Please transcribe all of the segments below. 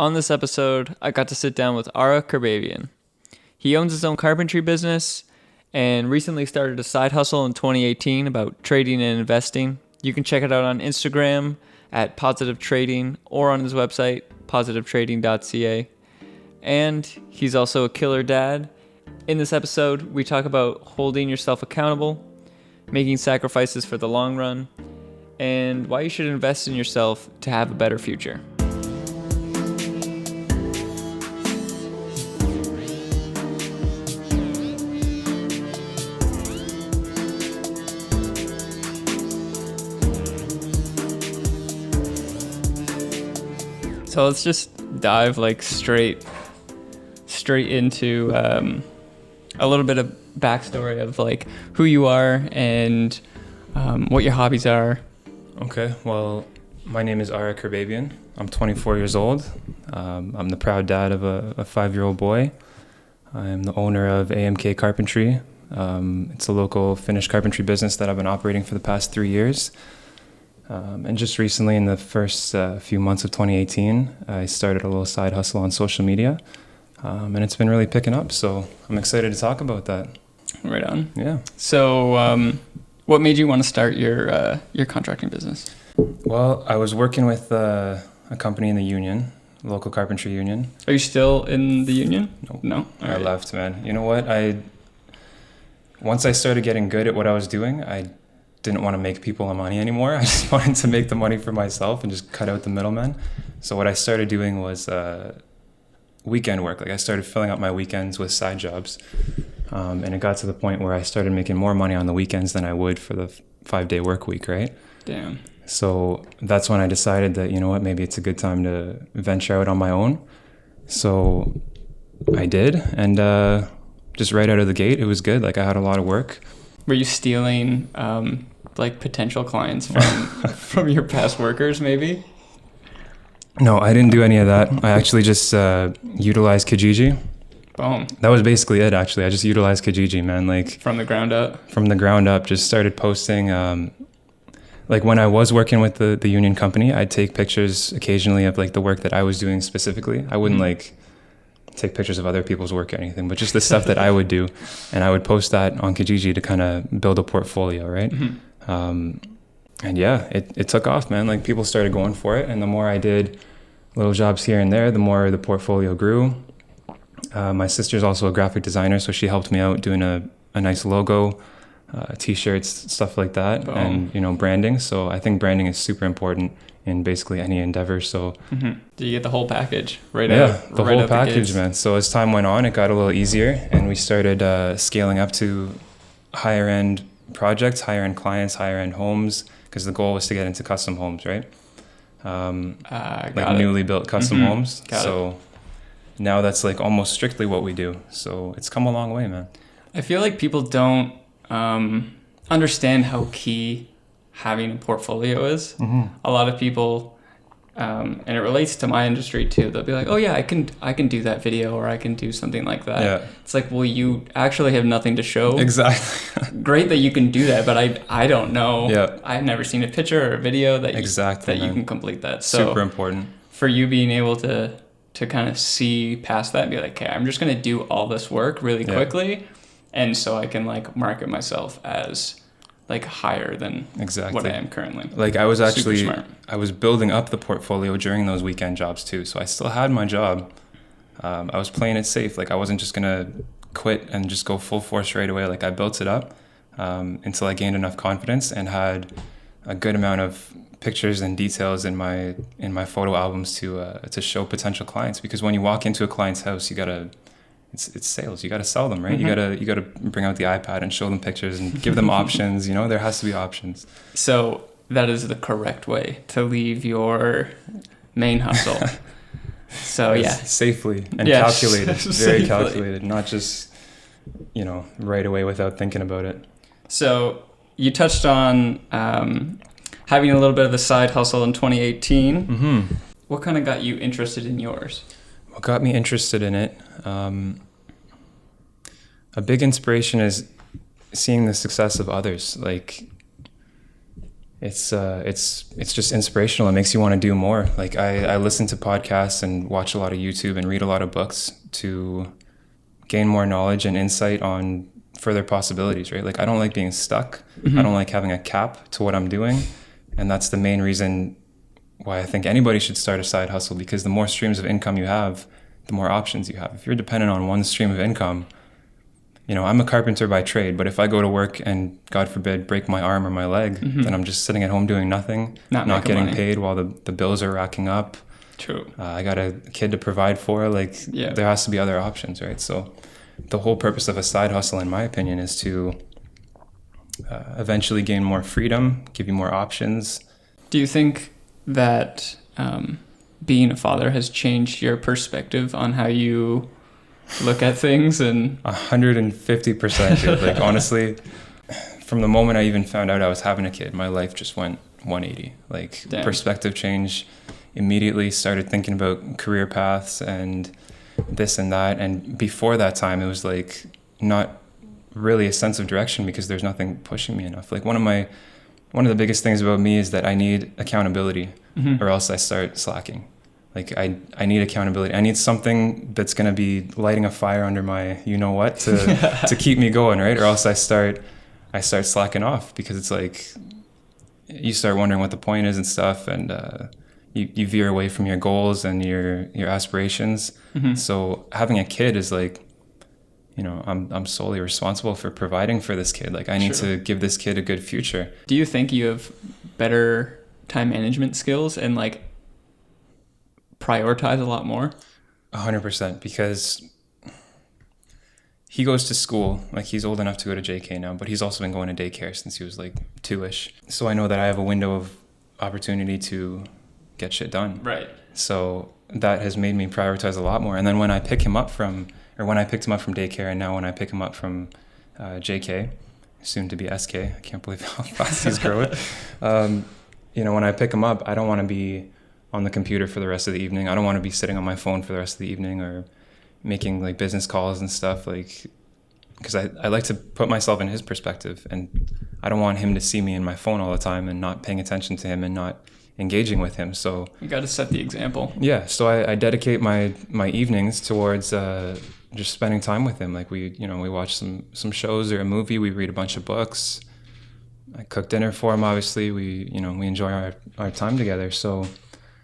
On this episode, I got to sit down with Ara Kerbabian. He owns his own carpentry business and recently started a side hustle in 2018 about trading and investing. You can check it out on Instagram at Positive Trading or on his website, positivetrading.ca. And he's also a killer dad. In this episode, we talk about holding yourself accountable, making sacrifices for the long run, and why you should invest in yourself to have a better future. So let's just dive straight into a little bit of backstory of who you are and what your hobbies are. Okay, well, my name is Ara Kerbabian. I'm 24 years old. I'm the proud dad of a 5-year-old boy. I'm the owner of AMK Carpentry. It's a local Finnish carpentry business that I've been operating for the past 3 years. And just recently, in the first few months of 2018, I started a little side hustle on social media. And it's been really picking up, so I'm excited to talk about that. Right on. Yeah. So what made you want to start your contracting business? Well, I was working with a company in the union, local carpentry union. Are you still in the union? Nope. No? I left, man. You know what? Once I started getting good at what I was doing, I didn't want to make people money anymore. I just wanted to make the money for myself and just cut out the middlemen. So what I started doing was weekend work. I started filling up my weekends with side jobs. And it got to the point where I started making more money on the weekends than I would for the 5-day work week, right? Damn. So that's when I decided that, you know what, maybe it's a good time to venture out on my own. So I did. And just right out of the gate, it was good. I had a lot of work. Were you stealing potential clients from your past workers maybe? No, I didn't do any of that. I actually just utilized Kijiji. Boom. That was basically it, actually. I just utilized Kijiji, man. From the ground up? From the ground up, just started posting. When I was working with the union company, I'd take pictures occasionally of the work that I was doing specifically. I wouldn't take pictures of other people's work or anything, but just the stuff that I would do. And I would post that on Kijiji to kind of build a portfolio, right? Mm-hmm. And yeah, it took off, man. People started going for it. And the more I did little jobs here and there, the more the portfolio grew. My sister's also a graphic designer, so she helped me out doing a nice logo, t-shirts, stuff like that. Boom. And, branding. So I think branding is super important in basically any endeavor. So Do you get the whole package the whole package, man. So as time went on, it got a little easier, and we started scaling up to higher end projects, higher end clients, higher end homes, because the goal was to get into custom homes, right? Newly built custom homes. Now that's almost strictly what we do. So it's come a long way, man. I feel like people don't understand how key having a portfolio is. Mm-hmm. A lot of people, and it relates to my industry too, they'll be like, oh yeah, I can do that video, or I can do something like that. Yeah. It's well, you actually have nothing to show. Exactly. Great that you can do that, but I don't know. Yeah. I've never seen a picture or a video that you can complete that. So super important. For you being able to kind of see past that and be okay, I'm just going to do all this work really quickly. And so I can market myself as higher than what I am currently. I was building up the portfolio during those weekend jobs too. So I still had my job. I was playing it safe. I wasn't just going to quit and just go full force right away. I built it up until I gained enough confidence and had a good amount of pictures and details in my photo albums to show potential clients. Because when you walk into a client's house, it's sales. You got to sell them, right? Mm-hmm. You got to bring out the iPad and show them pictures and give them options. There has to be options. So that is the correct way to leave your main hustle. So yeah, safely and calculated, very calculated, not just right away without thinking about it. So you touched on having a little bit of a side hustle in 2018. Mm-hmm. What kind of got you interested in yours? What got me interested in it? A big inspiration is seeing the success of others. it's just inspirational. It makes you want to do more. Like I listen to podcasts and watch a lot of YouTube and read a lot of books to gain more knowledge and insight on further possibilities, right? Like I don't like being stuck. I don't like having a cap to what I'm doing. And that's the main reason why I think anybody should start a side hustle, because the more streams of income you have, the more options you have. If you're dependent on one stream of income, you know, I'm a carpenter by trade, but if I go to work and God forbid break my arm or my leg, then I'm just sitting at home doing nothing, not getting paid while the bills are racking up. True. I got a kid to provide for. Like there has to be other options, right? So the whole purpose of a side hustle, in my opinion, is to eventually gain more freedom, give you more options. Do you think that being a father has changed your perspective on how you look at things? And 150%, dude. Like honestly, from the moment I even found out I was having a kid, my life just went 180. Like perspective change. Immediately started thinking about career paths and this and that. And before that time, it was like not really a sense of direction because there's nothing pushing me enough. Like one of the biggest things about me is that I need accountability or else I start slacking. Like I need accountability. I need something that's going to be lighting a fire under my you-know-what to keep me going, right? Or else I start slacking off, because it's like you start wondering what the point is and stuff, and you veer away from your goals and your aspirations. So having a kid is like, you know, I'm solely responsible for providing for this kid. Like I need to give this kid a good future. Do you think you have better time management skills and like prioritize a lot more? 100%, because he goes to school. Like he's old enough to go to JK now, but he's also been going to daycare since he was like 2-ish. So I know that I have a window of opportunity to get shit done. Right. So that has made me prioritize a lot more. And then when I picked him up from daycare, and now when I pick him up from JK, soon to be SK, I can't believe how fast he's growing. You know, when I pick him up, I don't want to be on the computer for the rest of the evening. I don't want to be sitting on my phone for the rest of the evening or making like business calls and stuff, like, because I like to put myself in his perspective, and I don't want him to see me in my phone all the time and not paying attention to him and not engaging with him. So you got to set the example. Yeah. So I dedicate my evenings towards just spending time with him. Like we watch some shows or a movie. We read a bunch of books. I cook dinner for him. Obviously, we enjoy our time together. So,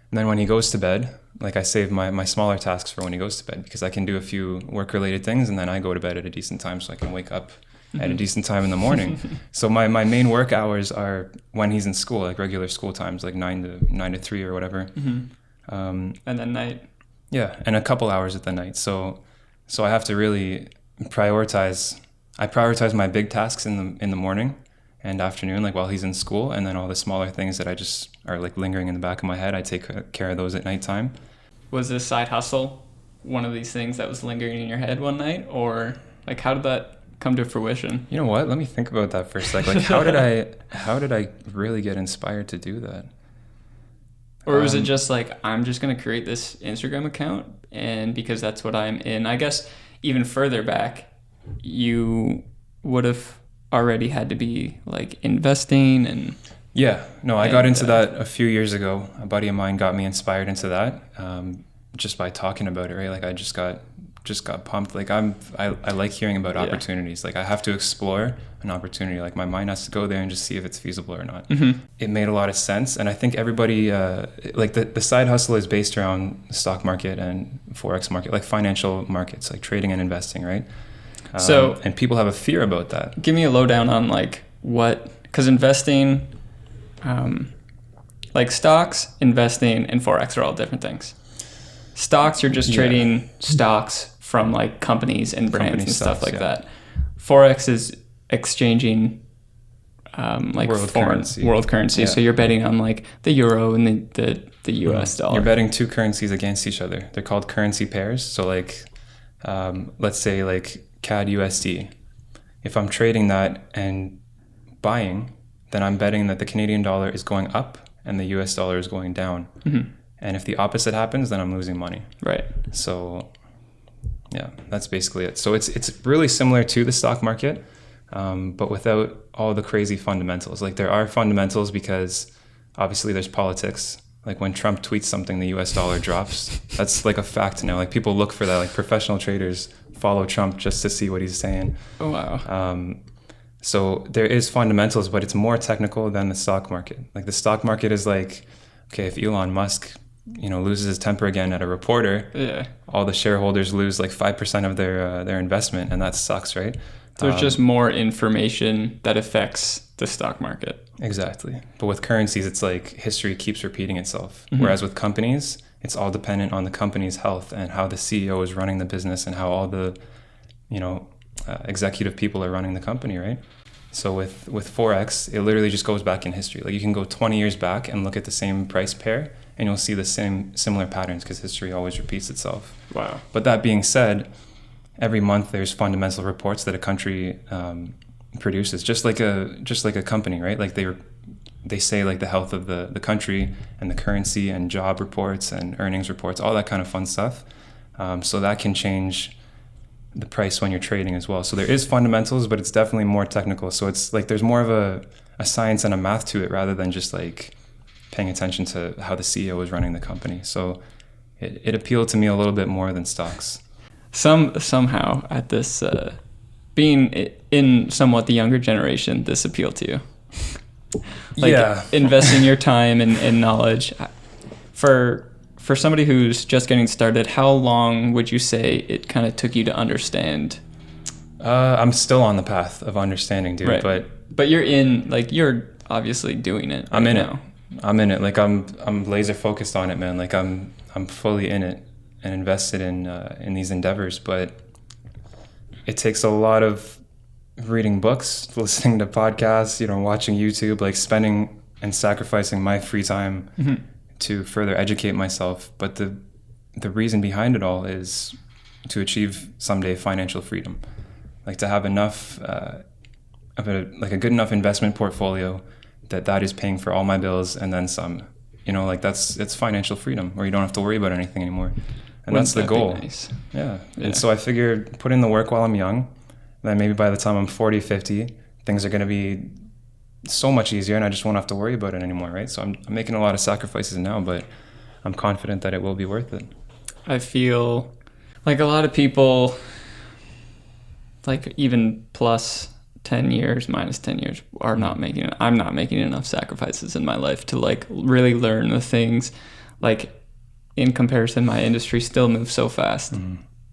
and then when he goes to bed, like I save my smaller tasks for when he goes to bed, because I can do a few work-related things, and then I go to bed at a decent time so I can wake up at a decent time in the morning. So my main work hours are when he's in school, like regular school times, like 9 to 3 or whatever. And then night. Yeah, and a couple hours at the night. So I have to really prioritize. I prioritize my big tasks in the morning and afternoon, like while he's in school, and then all the smaller things that I just are like lingering in the back of my head, I take care of those at nighttime. Was this side hustle one of these things that was lingering in your head one night, or like how did that come to fruition? You know what? Let me think about that for a sec. Like how did I really get inspired to do that? Or was it just like, I'm just going to create this Instagram account, and because that's what I'm in? I guess even further back, you would have already had to be like investing and... Yeah, no, I got into that a few years ago. A buddy of mine got me inspired into that just by talking about it, right? Like I just got pumped. Like I like hearing about opportunities. Like I have to explore an opportunity. Like my mind has to go there and just see if it's feasible or not. It made a lot of sense, and I think everybody like the side hustle is based around the stock market and forex market, like financial markets, like trading and investing, right? And people have a fear about that. Give me a lowdown on like what, because investing, like stocks, investing, and forex are all different things. Stocks, you're just trading stocks from like companies and brands and stuff like that. Forex is exchanging like world currency. So you're betting on like the euro and the US dollar. You're betting two currencies against each other. They're called currency pairs. So like let's say like CAD USD. If I'm trading that and buying, then I'm betting that the Canadian dollar is going up and the US dollar is going down. And if the opposite happens, then I'm losing money. Right. So yeah, that's basically it. So it's really similar to the stock market, but without all the crazy fundamentals. Like there are fundamentals because obviously there's politics. Like when Trump tweets something, the US dollar drops. That's like a fact now. Like people look for that. Like professional traders follow Trump just to see what he's saying. Oh, wow. So there is fundamentals, but it's more technical than the stock market. Like the stock market is like, okay, if Elon Musk, loses his temper again at a reporter, Yeah. all the shareholders lose like 5% of their investment, and that sucks, right? There's just more information that affects the stock market. Exactly. But with currencies, it's like history keeps repeating itself. Whereas with companies, it's all dependent on the company's health and how the CEO is running the business and how all the, executive people are running the company, right? So with forex, it literally just goes back in history. Like you can go 20 years back and look at the same price pair, and you'll see the similar patterns because history always repeats itself. Wow. But that being said, every month there's fundamental reports that a country produces, just like a company, right? Like they say like the health of the country and the currency and job reports and earnings reports, all that kind of fun stuff. So that can change the price when you're trading as well. So there is fundamentals, but it's definitely more technical. So it's like there's more of a science and a math to it rather than just like paying attention to how the CEO is running the company. So it appealed to me a little bit more than stocks. Somehow at this, being in somewhat the younger generation, this appealed to you. Like Yeah. investing your time and knowledge. For somebody who's just getting started, how long would you say it kind of took you to understand? I'm still on the path of understanding, dude. Right. But you're obviously doing it. I'm in now. it. I'm in it. Like I'm laser focused on it, man. Like I'm fully in it and invested in these endeavors. But it takes a lot of reading books, listening to podcasts, watching YouTube, like spending and sacrificing my free time to further educate myself. But the reason behind it all is to achieve someday financial freedom, like to have enough of a good enough investment portfolio that is paying for all my bills and then some. It's financial freedom where you don't have to worry about anything anymore. And Wouldn't that's the that be goal. nice? Yeah. And so I figured put in the work while I'm young. Then maybe by the time I'm 40, 50, things are going to be so much easier and I just won't have to worry about it anymore, right? So I'm making a lot of sacrifices now, but I'm confident that it will be worth it. I feel like a lot of people, like even plus 10 years, minus 10 years, I'm not making enough sacrifices in my life to like really learn the things. Like in comparison, my industry still moves so fast.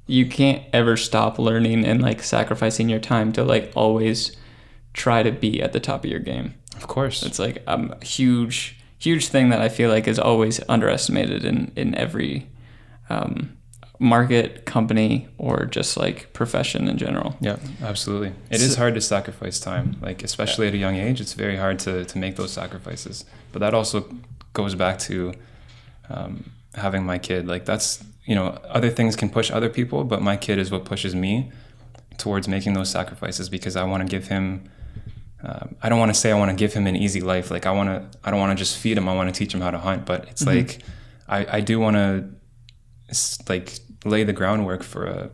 You can't ever stop learning and like sacrificing your time to like always try to be at the top of your game. Of course. It's like a huge thing that I feel like is always underestimated in every market, company, or just like profession in general. Yeah, absolutely. It is hard to sacrifice time, like especially at a young age. It's very hard to make those sacrifices. But that also goes back to having my kid. Like that's, other things can push other people, but my kid is what pushes me towards making those sacrifices because I want to give him, I don't want to say I want to give him an easy life. Like I don't want to just feed him. I want to teach him how to hunt, but it's like, I do want to like lay the groundwork for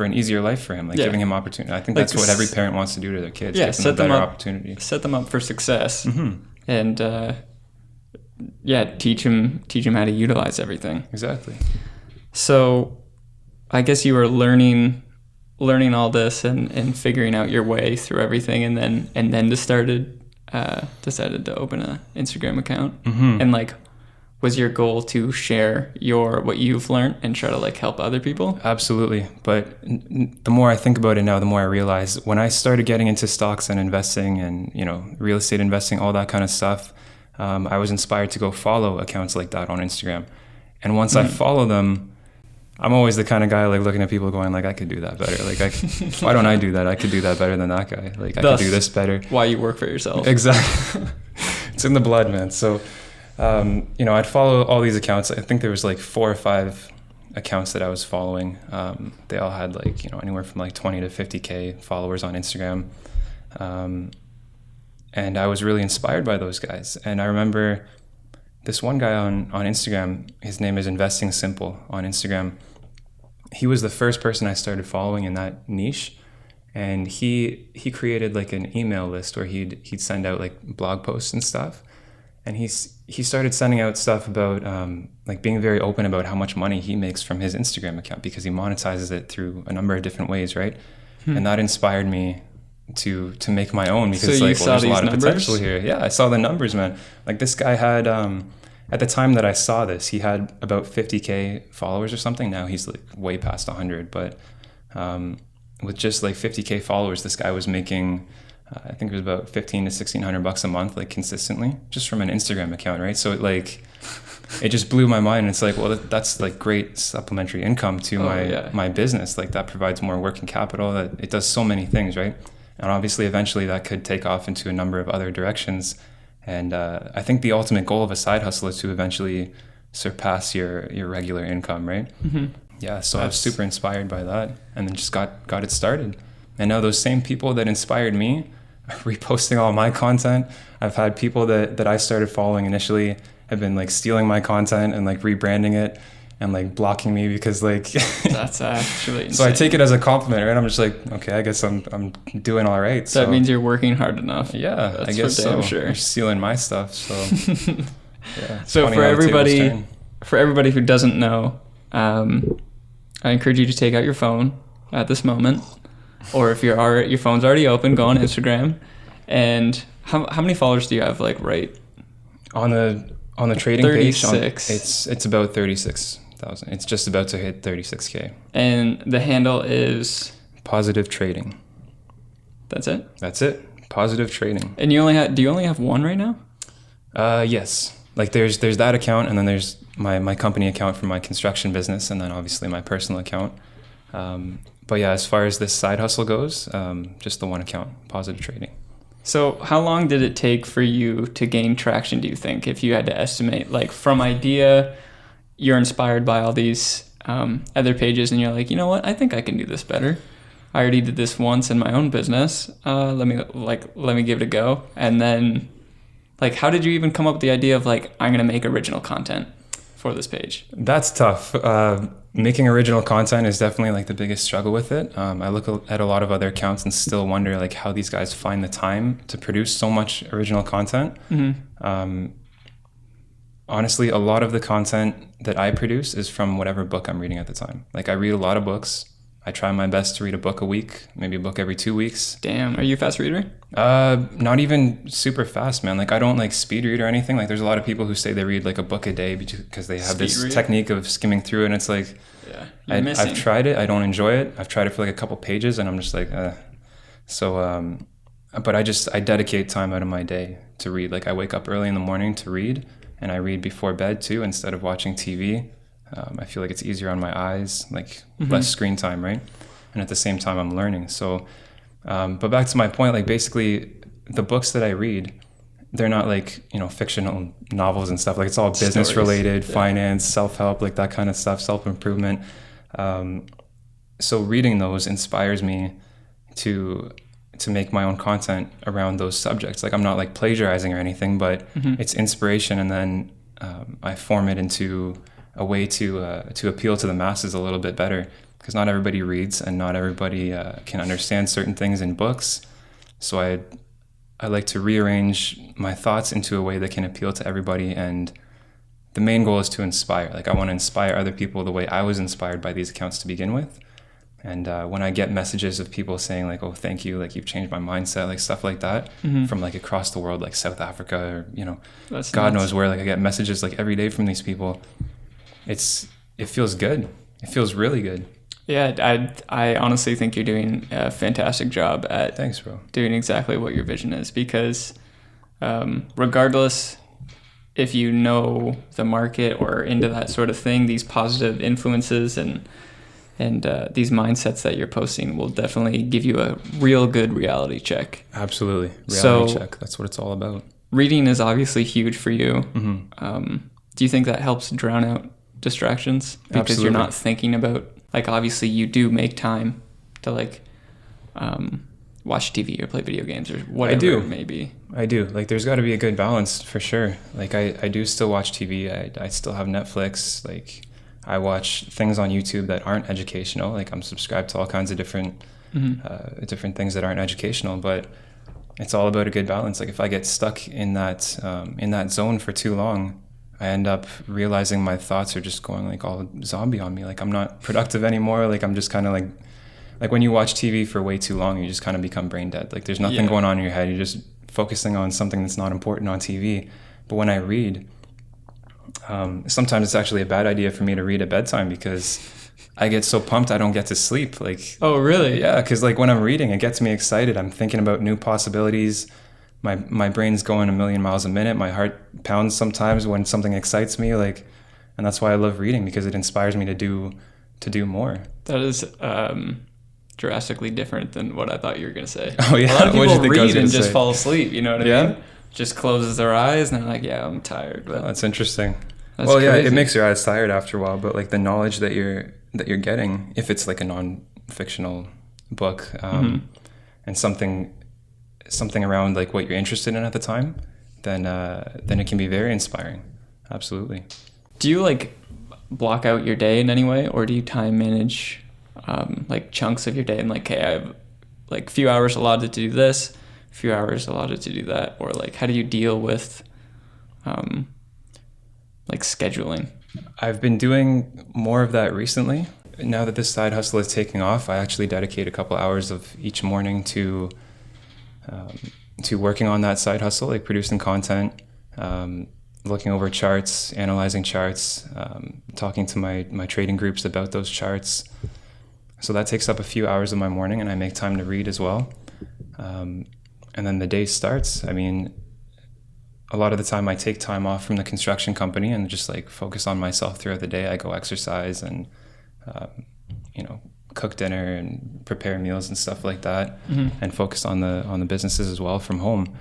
an easier life for him, like giving him opportunity. I think that's what every parent wants to do to their kids. Yeah, give them a better opportunity. Set them up for success, and teach him how to utilize everything. Exactly. So, I guess you were learning all this and figuring out your way through everything, and then decided to open an Instagram account, and like. Was your goal to share what you've learned and try to like help other people? Absolutely. But the more I think about it now, the more I realize when I started getting into stocks and investing and, real estate investing, all that kind of stuff, I was inspired to go follow accounts like that on Instagram. And once I follow them, I'm always the kind of guy like looking at people going like, I could do that better. Like, why don't I do that? I could do that better than that guy. Like, I could do this better. Why you work for yourself. Exactly. It's in the blood, man. So, I'd follow all these accounts. I think there was like 4 or 5 accounts that I was following. They all had like, anywhere from like 20 to 50K followers on Instagram. And I was really inspired by those guys. And I remember this one guy on Instagram, his name is Investing Simple on Instagram. He was the first person I started following in that niche. and he created like an email list where he'd send out like blog posts and stuff. And he started sending out stuff about like being very open about how much money he makes from his Instagram account, because he monetizes it through a number of different ways, right? And that inspired me to make my own, because So you like, saw well, there's a lot these of potential numbers? here. Yeah, I saw the numbers, man. Like this guy had at the time that I saw this, he had about 50K followers or something. Now he's like way past 100, but with just like 50K followers, this guy was making I think it was about 15 to 1600 bucks a month, like consistently, just from an Instagram account, right? So it just blew my mind. It's like, well, that's like great supplementary income to my business. Like that provides more working capital. That it does so many things, right? And obviously, eventually, that could take off into a number of other directions. And I think the ultimate goal of a side hustle is to eventually surpass your regular income, right? Mm-hmm. Yeah. So I was super inspired by that, and then just got it started. And now those same people that inspired me are reposting all my content. I've had people that I started following initially have been like stealing my content and like rebranding it and like blocking me because like That's actually insane. So I take it as a compliment, right? I'm just like, okay, I guess I'm doing all right. So that means you're working hard enough. Yeah, that's I guess for damn so. sure. You're stealing my stuff, so yeah. So for everybody who doesn't know, I encourage you to take out your phone at this moment, or if your phone's already open, go on Instagram. And how many followers do you have? Like right on the trading 36. page, it's about 36,000. It's just about to hit 36K. And the handle is Positive Trading. That's it. That's it. Positive Trading. And do you only have one right now? Yes. Like there's that account, and then there's my company account for my construction business, and then obviously my personal account. But yeah, as far as this side hustle goes, just the one account, Positive Trading. So how long did it take for you to gain traction, do you think, if you had to estimate? Like from idea, you're inspired by all these other pages and you're like, you know what, I think I can do this better. I already did this once in my own business. Let me give it a go. And then like, how did you even come up with the idea of like, I'm going to make original content for this page? That's tough. Making original content is definitely like the biggest struggle with it. I look at a lot of other accounts and still wonder like how these guys find the time to produce so much original content. Mm-hmm. Honestly, a lot of the content that I produce is from whatever book I'm reading at the time. Like I read a lot of books. I try my best to read a book a week, maybe a book every 2 weeks. Damn, are you a fast reader? Not even super fast, man. Like I don't like speed read or anything. Like there's a lot of people who say they read like a book a day because they have this technique of skimming through it, and it's like, yeah, I've tried it. I don't enjoy it. I've tried it for like a couple pages, and I'm just like, So, but I dedicate time out of my day to read. Like I wake up early in the morning to read, and I read before bed too, instead of watching TV. I feel like it's easier on my eyes, like less screen time, right? And at the same time, I'm learning. So, but back to my point, like basically the books that I read, they're not like, fictional novels and stuff. Like it's all business related, finance, self-help, like that kind of stuff, self-improvement. So reading those inspires me to make my own content around those subjects. Like I'm not like plagiarizing or anything, but it's inspiration. And then I form it into a way to appeal to the masses a little bit better, because not everybody reads and not everybody can understand certain things in books. So I like to rearrange my thoughts into a way that can appeal to everybody, and the main goal is to inspire. Like I want to inspire other people the way I was inspired by these accounts to begin with. And when I get messages of people saying like, oh, thank you, like you've changed my mindset, like stuff like that from like across the world, like South Africa or, That's God nuts. knows where, like I get messages like every day from these people. It feels good. It feels really good. Yeah, I honestly think you're doing a fantastic job at Thanks, bro. doing exactly what your vision is, because regardless if you know the market or into that sort of thing, these positive influences and these mindsets that you're posting will definitely give you a real good reality check. Absolutely. Reality check. That's what it's all about. Reading is obviously huge for you. Mm-hmm. Do you think that helps drown out distractions? Because Absolutely. you're not thinking about, like, obviously you do make time to like watch TV or play video games or whatever it may be. I do. Like there's got to be a good balance for sure. Like I do still watch TV. I still have Netflix. Like I watch things on YouTube that aren't educational. Like I'm subscribed to all kinds of different different things that aren't educational, but it's all about a good balance. Like if I get stuck in that zone for too long, I end up realizing my thoughts are just going like all zombie on me. Like I'm not productive anymore. Like I'm just kind of like when you watch TV for way too long, you just kind of become brain dead. Like there's nothing going on in your head. You're just focusing on something that's not important on TV. But when I read, sometimes it's actually a bad idea for me to read at bedtime because I get so pumped I don't get to sleep. Like, oh, really? Yeah, because like when I'm reading, it gets me excited. I'm thinking about new possibilities. My brain's going a million miles a minute. My heart pounds sometimes when something excites me. Like, and that's why I love reading, because it inspires me to do more. That is drastically different than what I thought you were going to say. Oh yeah, a lot of what did you people think I was read gonna and just say? fall asleep. You know what I Yeah? mean? Just closes their eyes and they're like, "Yeah, I'm tired." But Oh, that's interesting. that's Well, yeah, crazy. it makes your eyes tired after a while, but like the knowledge that you're getting, if it's like a non-fictional book, and something around like what you're interested in at the time, then it can be very inspiring. Absolutely. Do you like block out your day in any way, or do you time manage like chunks of your day and like, okay, I have like a few hours allotted to do this, a few hours allotted to do that, or like how do you deal with like scheduling? I've been doing more of that recently. Now that this side hustle is taking off, I actually dedicate a couple hours of each morning to working on that side hustle, like producing content, looking over charts, analyzing charts, talking to my trading groups about those charts. So that takes up a few hours of my morning, and I make time to read as well. And then the day starts. I mean, a lot of the time I take time off from the construction company and just like focus on myself throughout the day. I go exercise and, cook dinner and prepare meals and stuff like that, and focus on the businesses as well from home.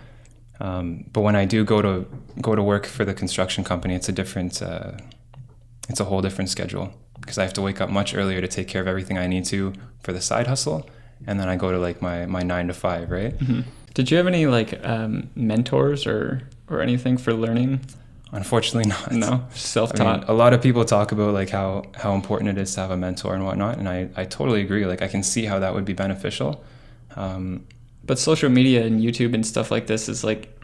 But when I do go to work for the construction company, it's a whole different schedule, because I have to wake up much earlier to take care of everything I need to for the side hustle. And then I go to like my 9 to 5, right? Did you have any like mentors or anything for learning? Unfortunately not. No, self-taught. I mean, a lot of people talk about like how important it is to have a mentor and whatnot, and I totally agree. Like I can see how that would be beneficial. But social media and YouTube and stuff like this is like,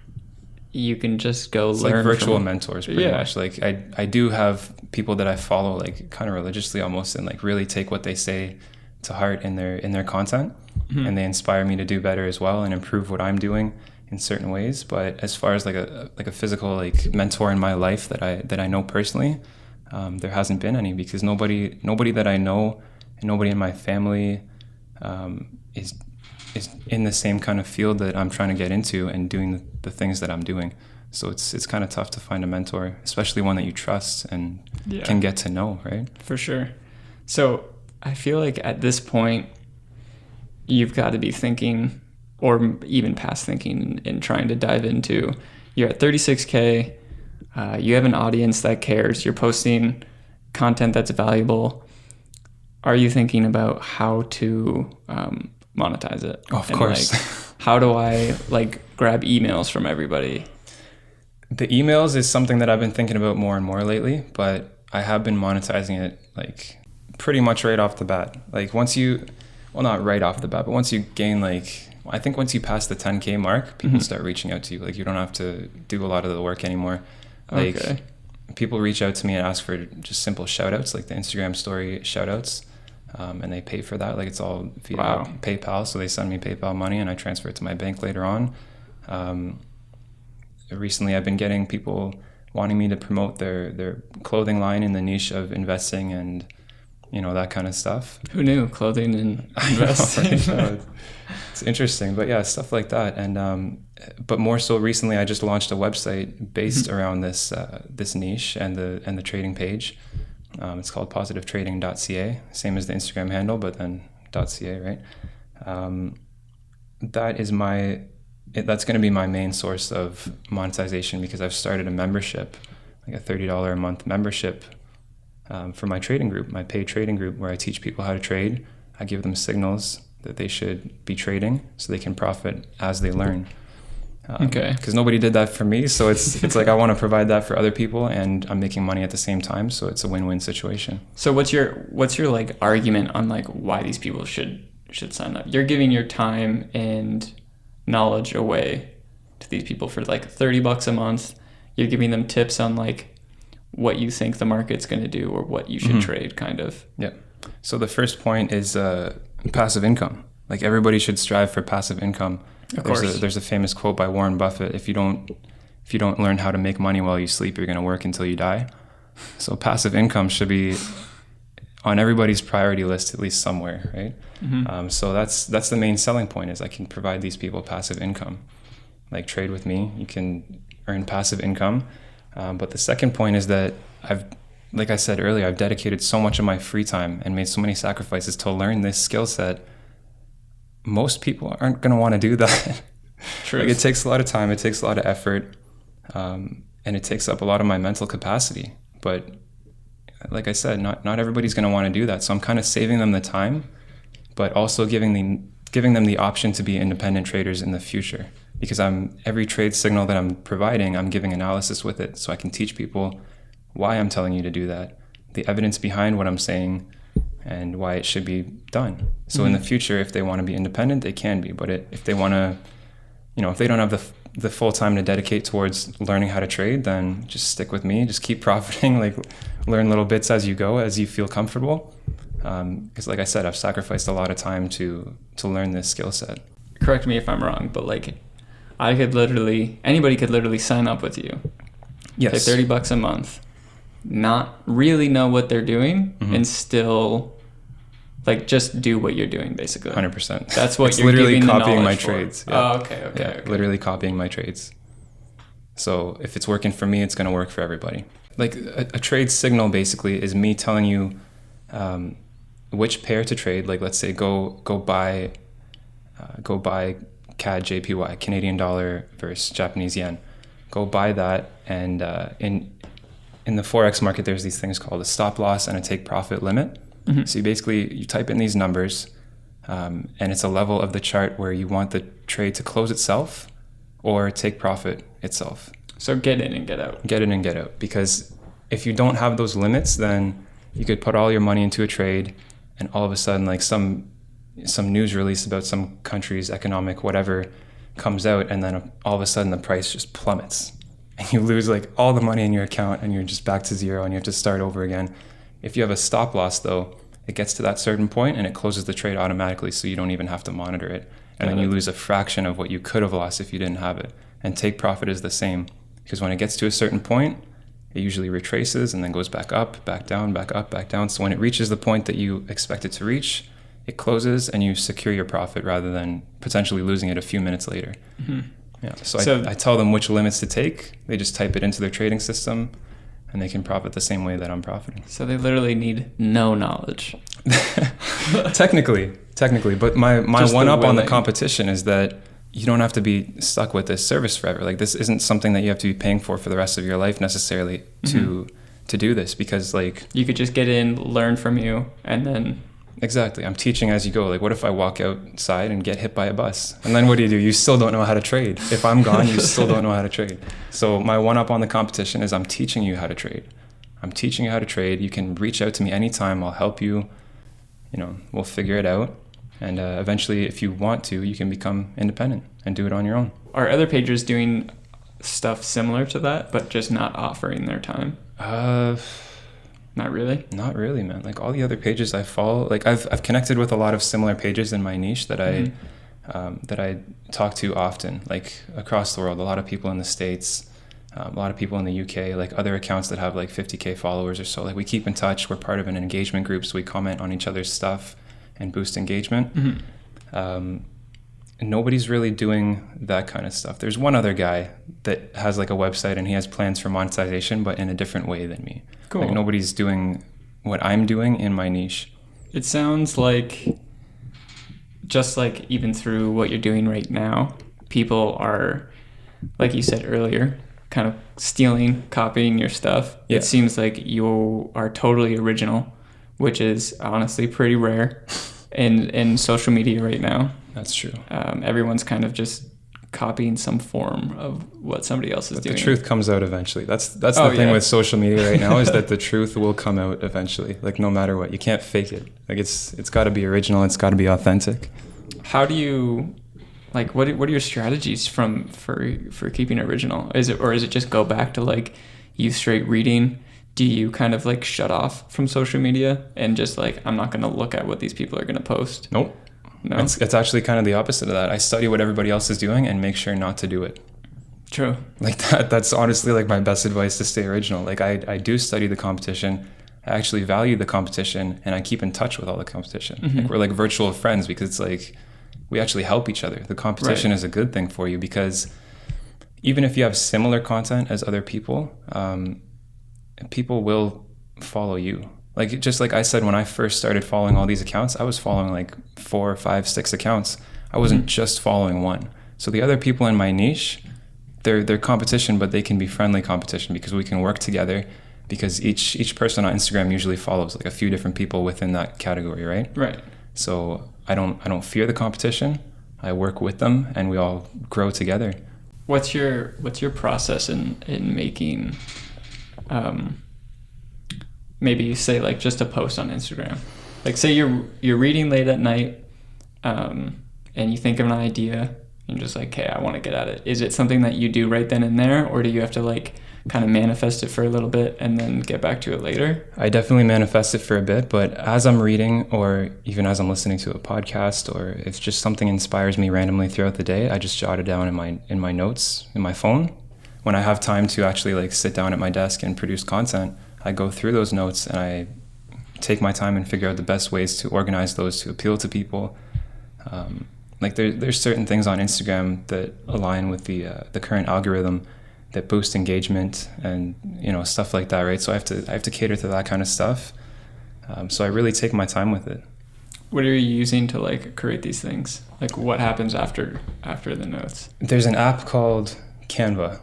you can just go It's learn like virtual from mentors pretty much. Like I do have people that I follow like kind of religiously almost, and like really take what they say to heart in their content, and they inspire me to do better as well and improve what I'm doing in certain ways. But as far as like a physical like mentor in my life that I know personally, there hasn't been any, because nobody that I know and nobody in my family is in the same kind of field that I'm trying to get into and doing the things that I'm doing. So it's kind of tough to find a mentor, especially one that you trust and can get to know, right? For sure. So I feel like at this point, you've got to be thinking, or even past thinking, and trying to dive into, you're at 36K, you have an audience that cares, you're posting content that's valuable. Are you thinking about how to monetize it? Oh, of course. Like, how do I like grab emails from everybody? The emails is something that I've been thinking about more and more lately, but I have been monetizing it like pretty much right off the bat. Like not right off the bat, but once you gain I think once you pass the 10K mark, people start reaching out to you. Like you don't have to do a lot of the work anymore. Like people reach out to me and ask for just simple shout outs, like the Instagram story shout outs. And they pay for that. Like it's all via PayPal. So they send me PayPal money and I transfer it to my bank later on. Recently I've been getting people wanting me to promote their clothing line in the niche of investing and, that kind of stuff. Who knew clothing and investing? Right? It's interesting, but yeah, stuff like that. And, but more so recently, I just launched a website based around this niche and the trading page. It's called positivetrading.ca, same as the Instagram handle, but then .ca, right? That's going to be my main source of monetization, because I've started a membership, like a $30 a month membership for my trading group, my paid trading group, where I teach people how to trade. I give them signals that they should be trading so they can profit as they learn. Because nobody did that for me, so it's like I want to provide that for other people, and I'm making money at the same time, so it's a win-win situation. So what's your like argument on like why these people should should sign up. You're giving your time and knowledge away to these people for like $30 a month. You're giving them tips on like what you think the market's going to do or what you should trade, kind of. Yeah. So the first point is passive income. Like everybody should strive for passive income. Of course. There's a famous quote by Warren Buffett: if you don't learn how to make money while you sleep, you're going to work until you die. So passive income should be on everybody's priority list, at least somewhere, right? So that's the main selling point, is I can provide these people passive income. Like, trade with me, you can earn passive income. But the second point is that like I said earlier, I've dedicated so much of my free time and made so many sacrifices to learn this skill set. Most people aren't going to want to do that. True. Like, it takes a lot of time, it takes a lot of effort, and it takes up a lot of my mental capacity. But like I said, not everybody's going to want to do that. So I'm kind of saving them the time, but also giving them the option to be independent traders in the future. Because every trade signal that I'm providing, I'm giving analysis with it, so I can teach people why I'm telling you to do that, the evidence behind what I'm saying, and why it should be done. So in the future, if they want to be independent, they can be. But if they want to, if they don't have the full time to dedicate towards learning how to trade, then just stick with me. Just keep profiting. Like, learn little bits as you go, as you feel comfortable. Because like I said, I've sacrificed a lot of time to learn this skill set. Correct me if I'm wrong, but like, anybody could literally sign up with you. Yes. Pay $30 a month, not really know what they're doing, and still like just do what you're doing, basically. 100%. That's what it's you're literally giving the copying my knowledge for. trades. Yeah. Oh, okay. Yeah, literally copying my trades. So if it's working for me, it's going to work for everybody. Like, a trade signal basically is me telling you which pair to trade. Like, let's say go buy CAD JPY, Canadian dollar versus Japanese yen. Go buy that, and in the forex market, there's these things called a stop loss and a take profit limit. So you type in these numbers, and it's a level of the chart where you want the trade to close itself or take profit itself. So get in and get out. Get in and get out. Because if you don't have those limits, then you could put all your money into a trade, and all of a sudden, like, some news release about some country's economic whatever comes out, and then all of a sudden the price just plummets, and you lose like all the money in your account, and you're just back to zero, and you have to start over again. If you have a stop loss, though, it gets to that certain point and it closes the trade automatically, so you don't even have to monitor it. And then you lose a fraction of what you could have lost if you didn't have it. And take profit is the same, because when it gets to a certain point, it usually retraces and then goes back up, back down, back up, back down. So when it reaches the point that you expect it to reach, it closes and you secure your profit rather than potentially losing it a few minutes later. Yeah. So I tell them which limits to take. They just type it into their trading system, and they can profit the same way that I'm profiting. So they literally need no knowledge. Technically. But my one up on the competition is that you don't have to be stuck with this service forever. Like, this isn't something that you have to be paying for the rest of your life necessarily to do this, because like, you could just get in, learn from you, and then... Exactly. I'm teaching as you go. Like, what if I walk outside and get hit by a bus? And then what do? You still don't know how to trade. If I'm gone, you still don't know how to trade. So my one up on the competition is I'm teaching you how to trade. I'm teaching you how to trade. You can reach out to me anytime. I'll help you. We'll figure it out. And eventually, if you want to, you can become independent and do it on your own. Are other pages doing stuff similar to that, but just not offering their time? Not really? Not really, man. Like, all the other pages I follow, like, I've connected with a lot of similar pages in my niche that I talk to often, like, across the world. A lot of people in the States, a lot of people in the UK, like other accounts that have like 50K followers or so. Like, we keep in touch. We're part of an engagement group, so we comment on each other's stuff and boost engagement. Nobody's really doing that kind of stuff. There's one other guy that has like a website, and he has plans for monetization, but in a different way than me. Cool. Like, nobody's doing what I'm doing in my niche. It sounds like, just like even through what you're doing right now, people are, like you said earlier, kind of stealing, copying your stuff. Yeah. It seems like you are totally original, which is honestly pretty rare in social media right now. That's true. Everyone's kind of just copying some form of what somebody else is But doing. the truth comes out eventually. That's the Oh, thing yeah. with social media right now is that the truth will come out eventually. Like no matter what, you can't fake it. Like it's got to be original. It's got to be authentic. How do you, like, what are your strategies for keeping it original? Is it just go back to like you straight reading? Do you kind of like shut off from social media and just like, I'm not going to look at what these people are going to post? Nope. No. It's actually kind of the opposite of that. I study what everybody else is doing and make sure not to do it. True. Like that's honestly like my best advice to stay original. Like I do study the competition. I actually value the competition and I keep in touch with all the competition. Mm-hmm. Like we're like virtual friends because it's like we actually help each other. The competition is a good thing for you because even if you have similar content as other people, people will follow you. Like just like I said, when I first started following all these accounts, I was following like 4, 5, 6 accounts. I wasn't just following one. So the other people in my niche, they're competition, but they can be friendly competition because we can work together. Because each person on Instagram usually follows like a few different people within that category, right? Right. So I don't fear the competition. I work with them, and we all grow together. What's your process in making, maybe say like just a post on Instagram? Like say you're reading late at night, and you think of an idea. You're just like, okay, I want to get at it. Is it something that you do right then and there, or do you have to like kind of manifest it for a little bit and then get back to it later? I definitely manifest it for a bit, but as I'm reading or even as I'm listening to a podcast or if just something inspires me randomly throughout the day, I just jot it down in my notes in my phone. When I have time to actually like sit down at my desk and produce content, I go through those notes and I take my time and figure out the best ways to organize those to appeal to people. Like there's certain things on Instagram that align with the current algorithm that boost engagement and stuff like that, right? So I have to cater to that kind of stuff. So I really take my time with it. What are you using to like create these things? Like what happens after the notes? There's an app called Canva.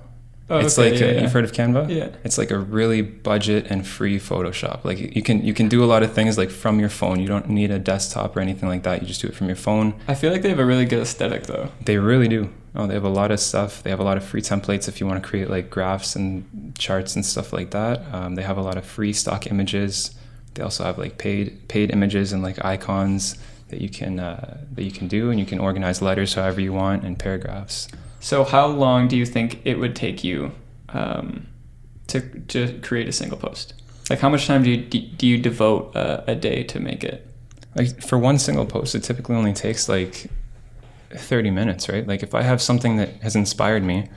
Oh, It's okay, like yeah. you've heard of Canva? Yeah. It's like a really budget and free Photoshop. Like you can do a lot of things like from your phone. You don't need a desktop or anything like that. You just do it from your phone. I feel like they have a really good aesthetic though. They really do. Oh, they have a lot of stuff. They have a lot of free templates if you want to create like graphs and charts and stuff like that. They have a lot of free stock images. They also have like paid images and like icons that you can do, and you can organize letters however you want and paragraphs. So how long do you think it would take you to create a single post? Like how much time do you devote a day to make it? Like for one single post, it typically only takes like 30 minutes, right? Like if I have something that has inspired me,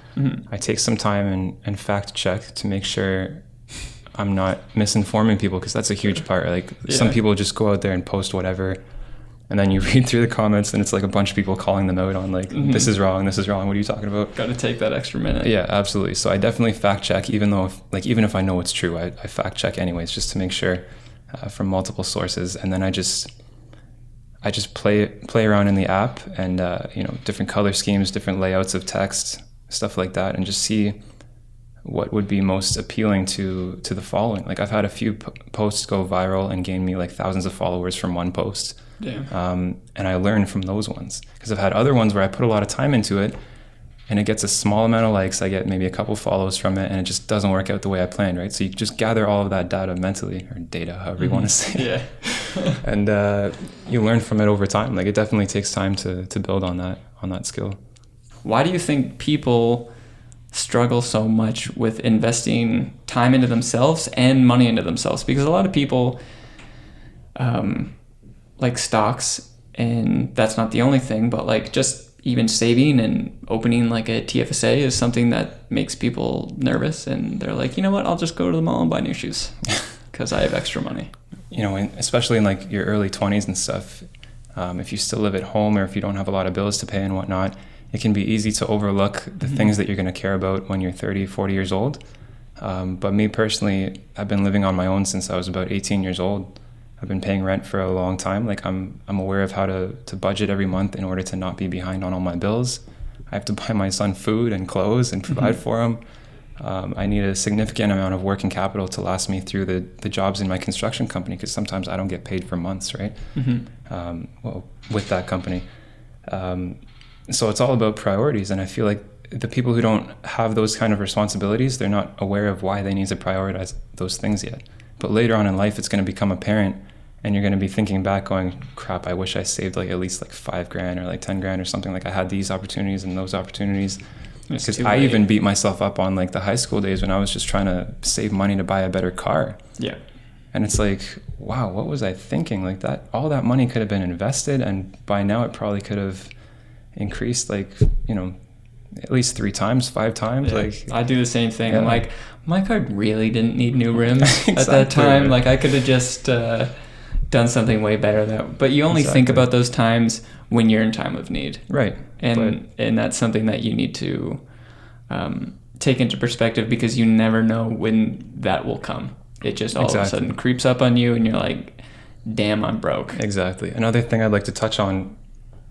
I take some time and fact check to make sure I'm not misinforming people, because that's a huge part. Like some people just go out there and post whatever, and then you read through the comments and it's like a bunch of people calling them out on like, this is wrong, what are you talking about? Got to take that extra minute. Yeah, absolutely. So I definitely fact check, even if I know it's true, I fact check anyways, just to make sure from multiple sources. And then I just play around in the app and different color schemes, different layouts of text, stuff like that, and just see what would be most appealing to the following. Like I've had a few posts go viral and gain me like thousands of followers from one post. And I learn from those ones, because I've had other ones where I put a lot of time into it and it gets a small amount of likes. I get maybe a couple follows from it and it just doesn't work out the way I planned, right? So you just gather all of that data mentally, or data, however you want to say it. Yeah. And you learn from it over time. Like it definitely takes time to build on that skill. Why do you think people struggle so much with investing time into themselves and money into themselves? Because a lot of people like stocks, and that's not the only thing, but like just even saving and opening like a TFSA is something that makes people nervous, and they're like, you know what, I'll just go to the mall and buy new shoes because I have extra money. Especially in like your early 20s and stuff, if you still live at home or if you don't have a lot of bills to pay and whatnot, it can be easy to overlook the things that you're going to care about when you're 30, 40 years old. But me personally, I've been living on my own since I was about 18 years old. I've been paying rent for a long time. Like I'm aware of how to budget every month in order to not be behind on all my bills. I have to buy my son food and clothes and provide for him. I need a significant amount of working capital to last me through the jobs in my construction company, because sometimes I don't get paid for months, right? With that company. So it's all about priorities. And I feel like the people who don't have those kind of responsibilities, they're not aware of why they need to prioritize those things yet. But later on in life, it's going to become apparent, and you're going to be thinking back going, crap, I wish I saved like at least like $5,000 or like 10 grand or something. Like I had these opportunities and those opportunities. Because I even beat myself up on like the high school days when I was just trying to save money to buy a better car. Yeah. And it's like, wow, what was I thinking? Like that, all that money could have been invested, and by now it probably could have increased like, you know, at least 3 times, 5 times. Yeah. Like I do the same thing. Yeah. I'm like, my car really didn't need new rims Exactly. at that time. Like I could have just done something way better. But you only think about those times when you're in time of need. Right. And that's something that you need to take into perspective, because you never know when that will come. It just all of a sudden creeps up on you and you're like, damn, I'm broke. Exactly. Another thing I'd like to touch on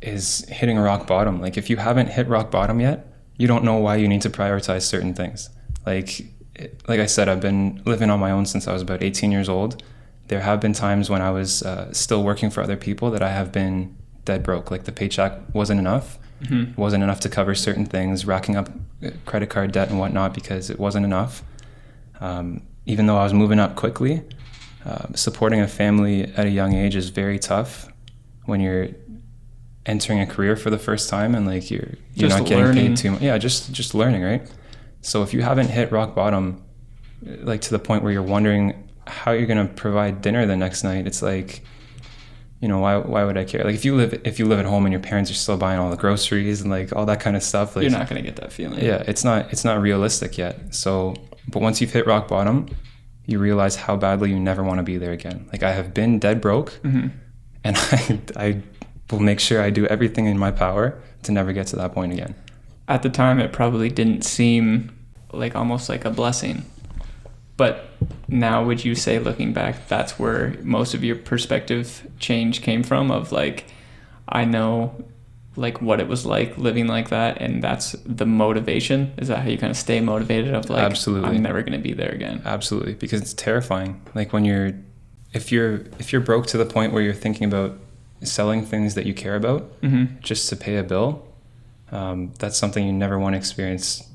is hitting rock bottom. Like if you haven't hit rock bottom yet, you don't know why you need to prioritize certain things. Like I said, I've been living on my own since I was about 18 years old. There have been times when I was still working for other people that I have been dead broke. Like the paycheck wasn't enough. Mm-hmm. Wasn't enough to cover certain things, racking up credit card debt and whatnot because it wasn't enough. Even though I was moving up quickly, supporting a family at a young age is very tough when you're entering a career for the first time and like you're not getting paid too much. Yeah, just learning, right? So if you haven't hit rock bottom, like to the point where you're wondering how you're going to provide dinner the next night, it's like, you know, why would I care? Like if you live at home and your parents are still buying all the groceries and like all that kind of stuff, like you're not going to get that feeling. Yeah, it's not realistic yet. So, but once you've hit rock bottom, you realize how badly you never want to be there again. Like I have been dead broke, mm-hmm. and I will make sure I do everything in my power to never get to that point again. At the time, it probably didn't seem like almost like a blessing. But now, would you say, looking back, that's where most of your perspective change came from? Of like, I know like what it was like living like that, and that's the motivation. Is that how you kind of stay motivated? Of like, absolutely, I'm never going to be there again. Absolutely, because it's terrifying. Like when if you're broke to the point where you're thinking about selling things that you care about, mm-hmm. just to pay a bill, that's something you never want to experience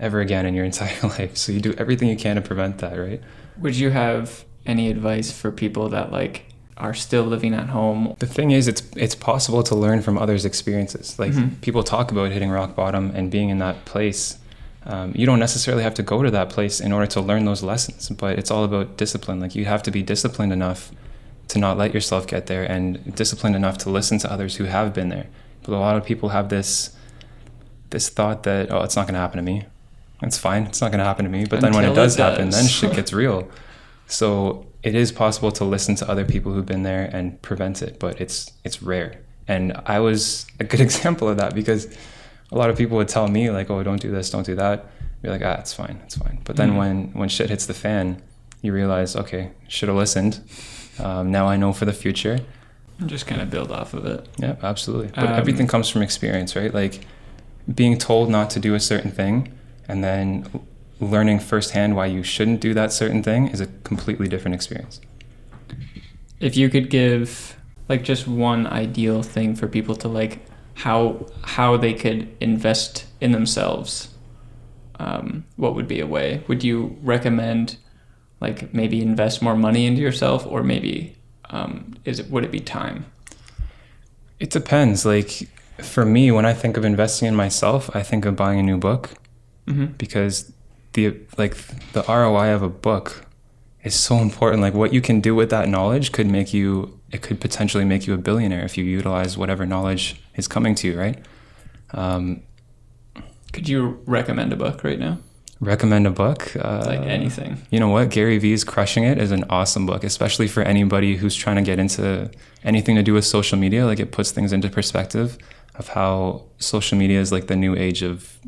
ever again in your entire life. So you do everything you can to prevent that, right? Would you have any advice for people that like are still living at home? The thing is, it's possible to learn from others' experiences. Like mm-hmm. people talk about hitting rock bottom and being in that place. You don't necessarily have to go to that place in order to learn those lessons, but it's all about discipline. Like you have to be disciplined enough to not let yourself get there, and disciplined enough to listen to others who have been there. But a lot of people have this thought that, oh, it's not going to happen to me. It's fine. It's not going to happen to me. But then when it does happen, then shit gets real. So it is possible to listen to other people who've been there and prevent it, but it's rare. And I was a good example of that, because a lot of people would tell me like, oh, don't do this, don't do that. You're like, it's fine. But then when shit hits the fan, you realize, okay, should have listened. Now I know for the future. And just kind of build off of it. Yeah, absolutely. But everything comes from experience, right? Like being told not to do a certain thing and then learning firsthand why you shouldn't do that certain thing is a completely different experience. If you could give like just one ideal thing for people to like how they could invest in themselves, what would be a way? Would you recommend like maybe invest more money into yourself, or maybe would it be time? It depends. Like for me, when I think of investing in myself, I think of buying a new book, mm-hmm. because the ROI of a book is so important. Like what you can do with that knowledge could potentially make you a billionaire if you utilize whatever knowledge is coming to you, right? Could you recommend a book right now? Recommend a book? Like anything. You know what? Gary Vee's Crushing It is an awesome book, especially for anybody who's trying to get into anything to do with social media. Like it puts things into perspective of how social media is like the new age of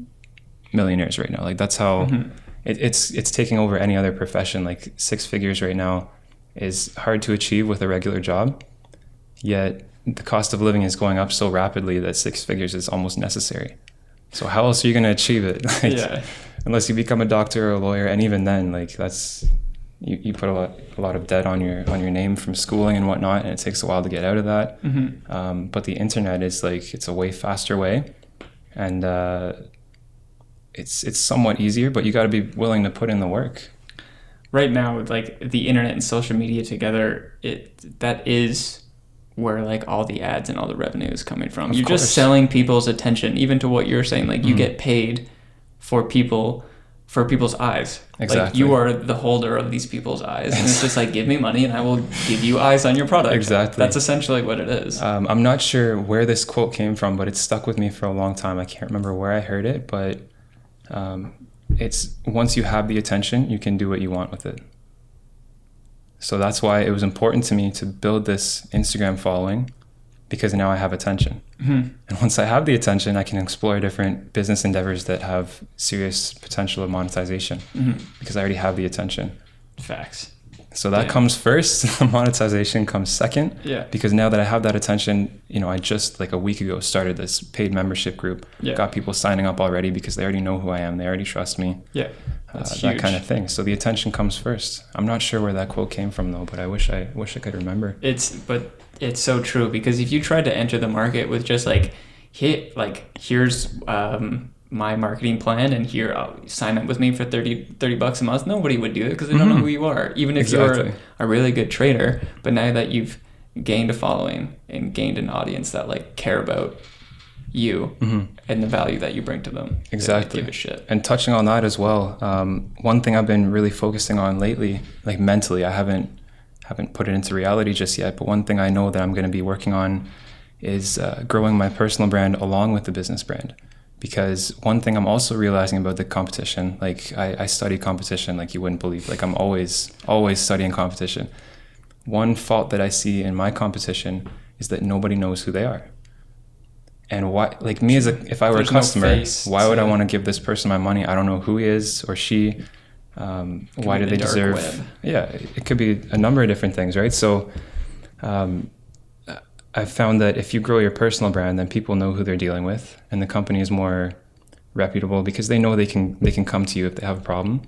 millionaires right now. Like that's how mm-hmm. it's taking over any other profession. Like 6 figures right now is hard to achieve with a regular job, yet the cost of living is going up so rapidly that 6 figures is almost necessary. So how else are you going to achieve it? Unless you become a doctor or a lawyer, and even then, like that's you put a lot of debt on your name from schooling and whatnot, and it takes a while to get out of that. But the internet is like, it's a way faster way, and it's somewhat easier, but you got to be willing to put in the work. Right now, with like the internet and social media together, that is where like all the ads and all the revenue is coming from. You're just selling people's attention, even to what you're saying. Like you get paid for people's eyes. Exactly. Like you are the holder of these people's eyes, and it's just like, give me money and I will give you eyes on your product. Exactly. That's essentially what it is. I'm not sure where this quote came from, but it stuck with me for a long time. I can't remember where I heard it, but it's, once you have the attention, you can do what you want with it. So that's why it was important to me to build this Instagram following, because now I have attention. And once I have the attention, I can explore different business endeavors that have serious potential of monetization, because I already have the attention. Facts. So that comes first. Monetization comes second. Yeah. Because now that I have that attention, I just like a week ago started this paid membership group. Yeah. Got people signing up already because they already know who I am. They already trust me. Yeah. That's that huge. kind of thing. So the attention comes first. I'm not sure where that quote came from though, but I wish I could remember. It's so true, because if you tried to enter the market with just like, here's my marketing plan, and here, I'll sign up with me for $30 a month, nobody would do it, because they don't know who you are, even if you're a really good trader. But now that you've gained a following and gained an audience that like care about you and the value that you bring to them, Exactly. give a shit. And touching on that as well, one thing I've been really focusing on lately, like mentally, I haven't put it into reality just yet, but one thing I know that I'm going to be working on is growing my personal brand along with the business brand. Because one thing I'm also realizing about the competition, like I study competition like you wouldn't believe. Like I'm always studying competition. One fault that I see in my competition is that nobody knows who they are. And why, like me if I were a customer, why would I want to give this person my money? I don't know who he is or she. Why do they deserve? Web. Yeah, it could be a number of different things, right? So I've found that if you grow your personal brand, then people know who they're dealing with, and the company is more reputable because they know they can come to you if they have a problem.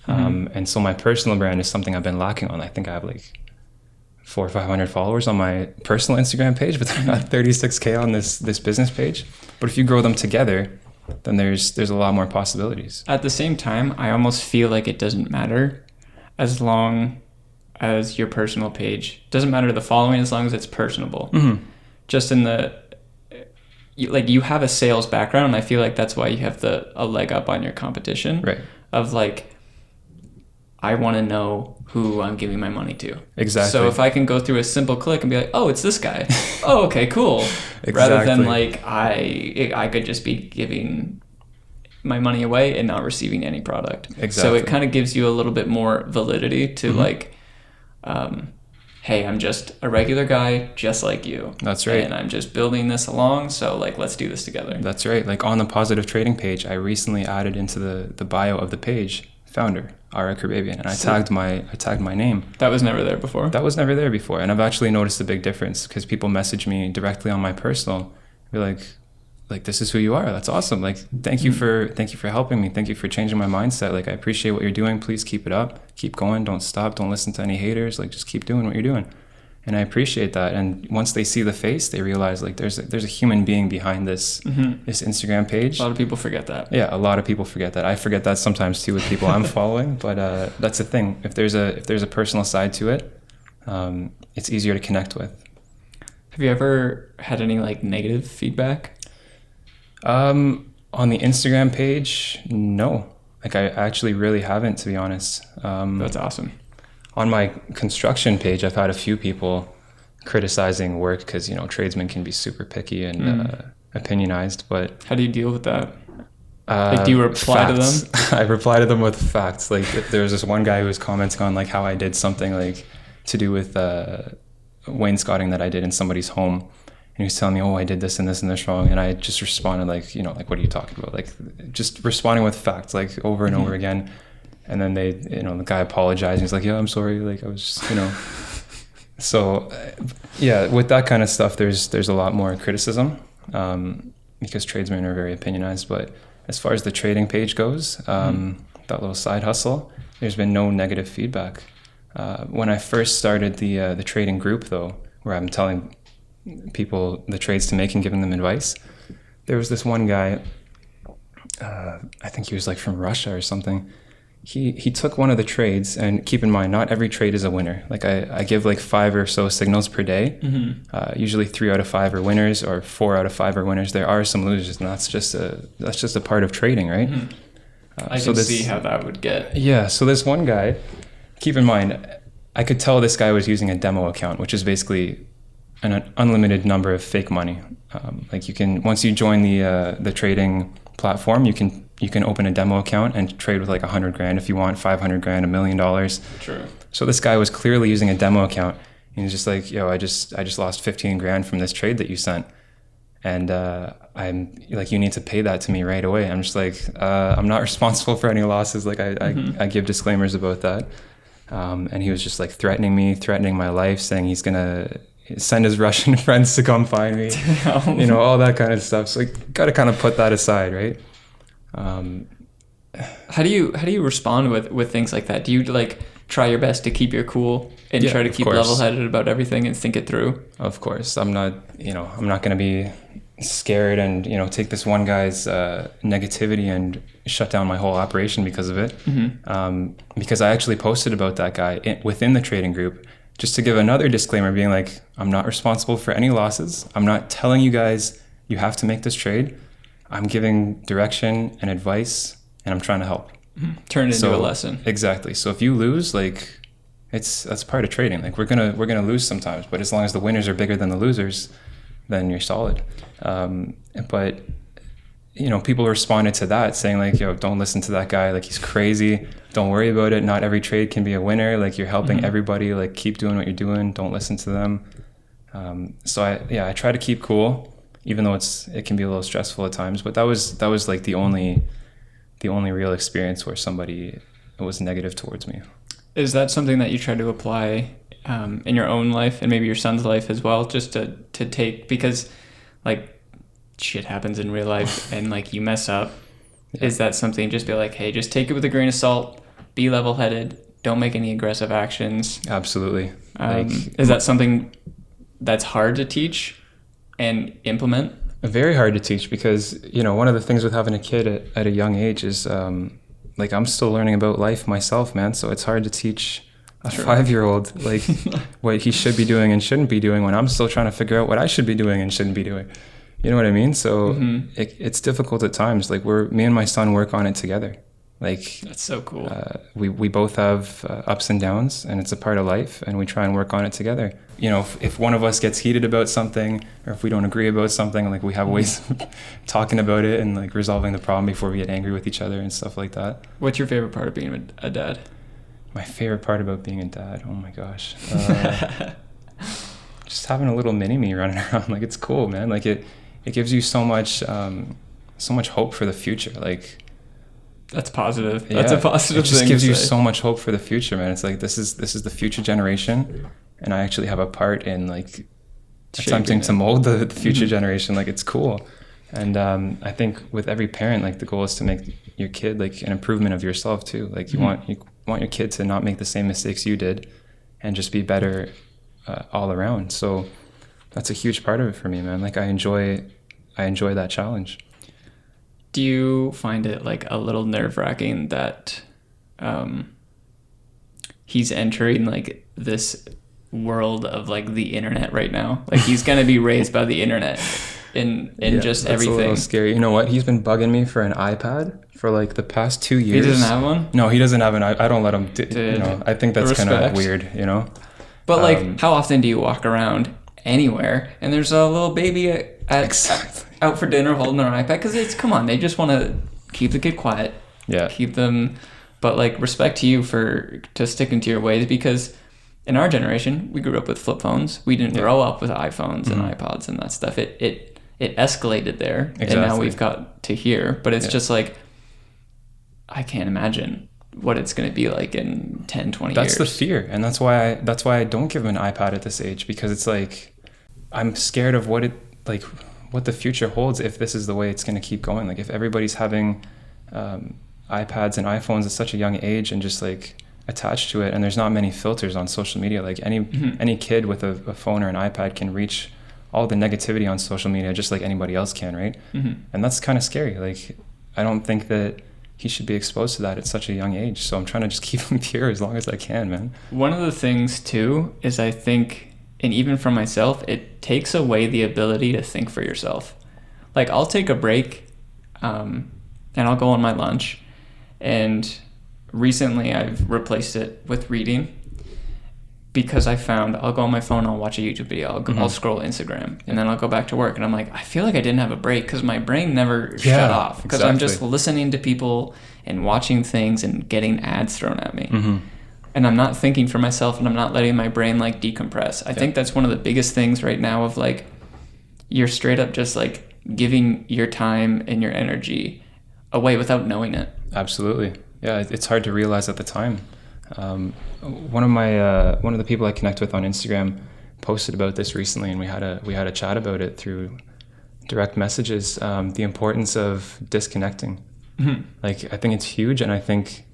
And so my personal brand is something I've been lacking on. I think I have like 400 or 500 followers on my personal Instagram page, but they're not 36K on this business page. But if you grow them together, then there's a lot more possibilities. At the same time, I almost feel like it doesn't matter as long as your personal page. Doesn't matter the following as long as it's personable. Just in you have a sales background, and I feel like that's why you have a leg up on your competition. Right. Of like, I want to know who I'm giving my money to. Exactly. So if I can go through a simple click and be like, oh, it's this guy. Oh, okay, cool. Exactly. Rather than like I could just be giving my money away and not receiving any product. Exactly. So it kind of gives you a little bit more validity to like, hey, I'm just a regular guy just like you. That's right. And I'm just building this along, so like let's do this together. That's right. Like on the positive trading page, I recently added into the bio of the page, founder Ara Kerbabian, and I tagged my name. That was never there before. That was never there before, and I've actually noticed a big difference because people message me directly on my personal, be like this is who you are. That's awesome. Like thank you for helping me. Thank you for changing my mindset. Like I appreciate what you're doing. Please keep it up. Keep going. Don't stop. Don't listen to any haters. Like just keep doing what you're doing. And I appreciate that. And once they see the face, they realize like there's a human being behind this Instagram page. A lot of people forget that. Yeah, a lot of people forget that. I forget that sometimes too with people I'm following. But that's the thing. If there's a personal side to it, it's easier to connect with. Have you ever had any like negative feedback? On the Instagram page, no. Like I actually really haven't, to be honest. That's awesome. On my construction page, I've had a few people criticizing work because, tradesmen can be super picky and opinionized. But how do you deal with that? Like, do you reply to them? I reply to them with facts. Like there was this one guy who was commenting on like how I did something like to do with wainscoting that I did in somebody's home. And he was telling me, oh, I did this and this and this wrong. And I just responded like, like, what are you talking about? Like just responding with facts, like over and over again. And then the guy apologized. He's like, yeah, I'm sorry. Like I was just, So yeah, with that kind of stuff, there's a lot more criticism because tradesmen are very opinionized. But as far as the trading page goes, that little side hustle, there's been no negative feedback. When I first started the trading group, though, where I'm telling people the trades to make and giving them advice, there was this one guy, I think he was like from Russia or something. He took one of the trades, and keep in mind, not every trade is a winner. Like I give like 5 or so signals per day. Usually 3 out of 5 are winners, or 4 out of 5 are winners. There are some losers, and that's just a part of trading, right? I can see how that would get. Yeah. So this one guy, keep in mind, I could tell this guy was using a demo account, which is basically an unlimited number of fake money. Like you can, once you join the trading platform, you can open a demo account and trade with like 100 grand if you want, 500 grand, $1 million. True. So this guy was clearly using a demo account. And he's just like, yo, I just lost 15 grand from this trade that you sent. And I'm like, you need to pay that to me right away. I'm just like, I'm not responsible for any losses. Like I give disclaimers about that. And he was just like threatening my life, saying he's going to send his Russian friends to come find me, you know, all that kind of stuff. So you got to kind of put that aside, right? How do you respond with things like that? Do you like try your best to keep your cool and try to keep level-headed about everything and think it through? Of course. I'm not going to be scared and, you know, take this one guy's negativity and shut down my whole operation because of it. Because I actually posted about that guy within the trading group, just to give another disclaimer, being like, I'm not responsible for any losses. I'm not telling you guys you have to make this trade. I'm giving direction and advice, and I'm trying to help. Turn it into a lesson. Exactly. So if you lose, like, that's part of trading. Like we're gonna lose sometimes, but as long as the winners are bigger than the losers, then you're solid. But you know, people responded to that saying like, yo, don't listen to that guy. Like he's crazy. Don't worry about it. Not every trade can be a winner. Like you're helping everybody. Like keep doing what you're doing. Don't listen to them. So I try to keep cool, even though it can be a little stressful at times. But that was like the only real experience where somebody was negative towards me. Is that something that you try to apply in your own life and maybe your son's life as well, just to take, because like shit happens in real life and like you mess up. Is that something, just be like, hey, just take it with a grain of salt, be level-headed, don't make any aggressive actions? Absolutely. Is that something that's hard to teach and implement? Very hard to teach, because, you know, one of the things with having a kid at a young age is like I'm still learning about life myself, man. So it's hard to teach a 5-year-old like what he should be doing and shouldn't be doing when I'm still trying to figure out what I should be doing and shouldn't be doing. You know what I mean? So it's difficult at times. Like me and my son work on it together. Like that's so cool. We both have ups and downs, and it's a part of life, and we try and work on it together. You know, if one of us gets heated about something, or if we don't agree about something, like we have ways of talking about it and like resolving the problem before we get angry with each other and stuff like that. What's your favorite part of being a dad? My favorite part about being a dad? Oh my gosh. Just having a little mini-me running around. Like it's cool, man. Like it gives you so much hope for the future. Like that's positive. That's a positive thing. It just gives you so much hope for the future, man. It's like this is the future generation, and I actually have a part in like attempting to mold the future generation. Like it's cool. And I think with every parent, like the goal is to make your kid like an improvement of yourself too. Like you want your kid to not make the same mistakes you did, and just be better all around. So that's a huge part of it for me, man. Like I enjoy that challenge. Do you find it like a little nerve-wracking that he's entering like this world of like the internet right now? Like he's gonna be raised by the internet in just everything. That's a little scary. You know what? He's been bugging me for an iPad for like the past 2 years. He doesn't have one? No, he doesn't have an iPad. I don't let him. You know, I think that's kind of weird. You know. But like, how often do you walk around anywhere and there's a little baby out for dinner holding their iPad? Because come on, they just want to keep the kid quiet. Yeah. Keep them, but like respect to you to sticking to your ways, because in our generation we grew up with flip phones. We didn't grow up with iPhones and iPods and that stuff. It escalated there, and now we've got to here. But it's just like, I can't imagine what it's going to be like in 10, 20 years. That's the fear. And that's why I don't give him an iPad at this age, because it's like, I'm scared of what the future holds if this is the way it's going to keep going. Like if everybody's having iPads and iPhones at such a young age, and just like attached to it, and there's not many filters on social media. Like any kid with a phone or an iPad can reach all the negativity on social media just like anybody else can, right? And that's kind of scary. Like, I don't think that he should be exposed to that at such a young age. So I'm trying to just keep him pure as long as I can, man. One of the things too is, I think, and even for myself, it takes away the ability to think for yourself. Like, I'll take a break, and I'll go on my lunch, and recently I've replaced it with reading, because I found I'll go on my phone, I'll watch a YouTube video, I'll scroll Instagram, and then I'll go back to work, and I'm like, I feel like I didn't have a break, because my brain never shut off, because I'm just listening to people and watching things and getting ads thrown at me. And I'm not thinking for myself, and I'm not letting my brain like decompress. I think that's one of the biggest things right now, of like, you're straight up just like giving your time and your energy away without knowing it. Absolutely. Yeah, it's hard to realize at the time. One of the people I connect with on Instagram posted about this recently, and we had a chat about it through direct messages. The importance of disconnecting. Like, I think it's huge, and I think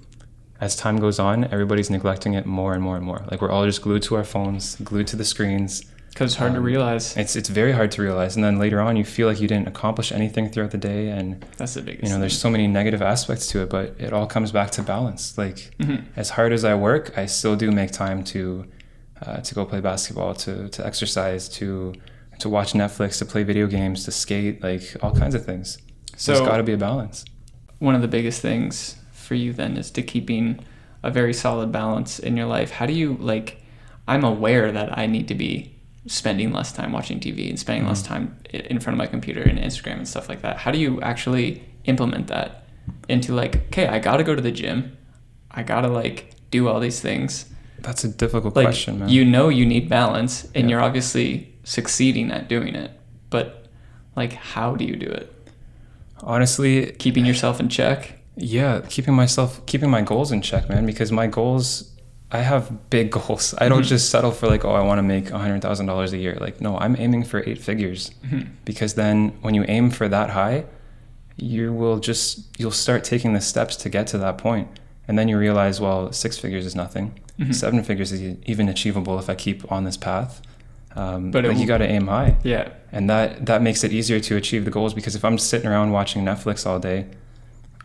as time goes on, everybody's neglecting it more and more and more. Like, we're all just glued to our phones, glued to the screens. Because it's hard to realize. It's very hard to realize, and then later on, you feel like you didn't accomplish anything throughout the day, and that's the biggest. There's so many negative aspects to it, but it all comes back to balance. Like, as hard as I work, I still do make time to go play basketball, to exercise, to watch Netflix, to play video games, to skate, like all kinds of things. So there's got to be a balance. One of the biggest things for you then is to keeping a very solid balance in your life. How do you, like, I'm aware that I need to be spending less time watching TV and spending less time in front of my computer and Instagram and stuff like that. How do you actually implement that into, like, okay, I got to go to the gym, I got to like do all these things? That's a difficult like, question, man. You need balance, and you're obviously succeeding at doing it, but like, how do you do it? Honestly, keeping yourself in check. Yeah, keeping my goals in check, man, because my goals, I have big goals. I don't just settle for like, oh, I want to make $100,000 a year. Like, no, I'm aiming for 8 figures, because then when you aim for that high, you'll start taking the steps to get to that point. And then you realize, well, 6 figures is nothing. 7 figures is even achievable if I keep on this path. But like, you got to aim high. Yeah. And that makes it easier to achieve the goals, because if I'm sitting around watching Netflix all day,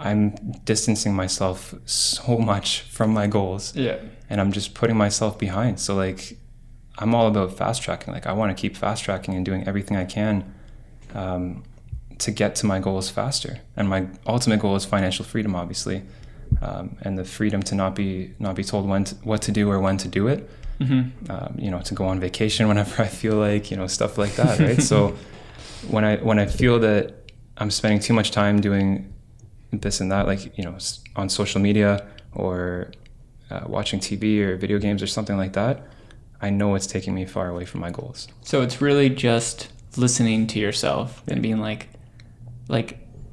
I'm distancing myself so much from my goals. Yeah. And I'm just putting myself behind. So like, I'm all about fast tracking. Like, I want to keep fast tracking and doing everything I can to get to my goals faster. And my ultimate goal is financial freedom, obviously. And the freedom to not be told what to do or when to do it. To go on vacation whenever I feel like, stuff like that, right? So when I feel that I'm spending too much time doing this and that, like, on social media or watching TV or video games or something like that, I know it's taking me far away from my goals. So it's really just listening to yourself and being like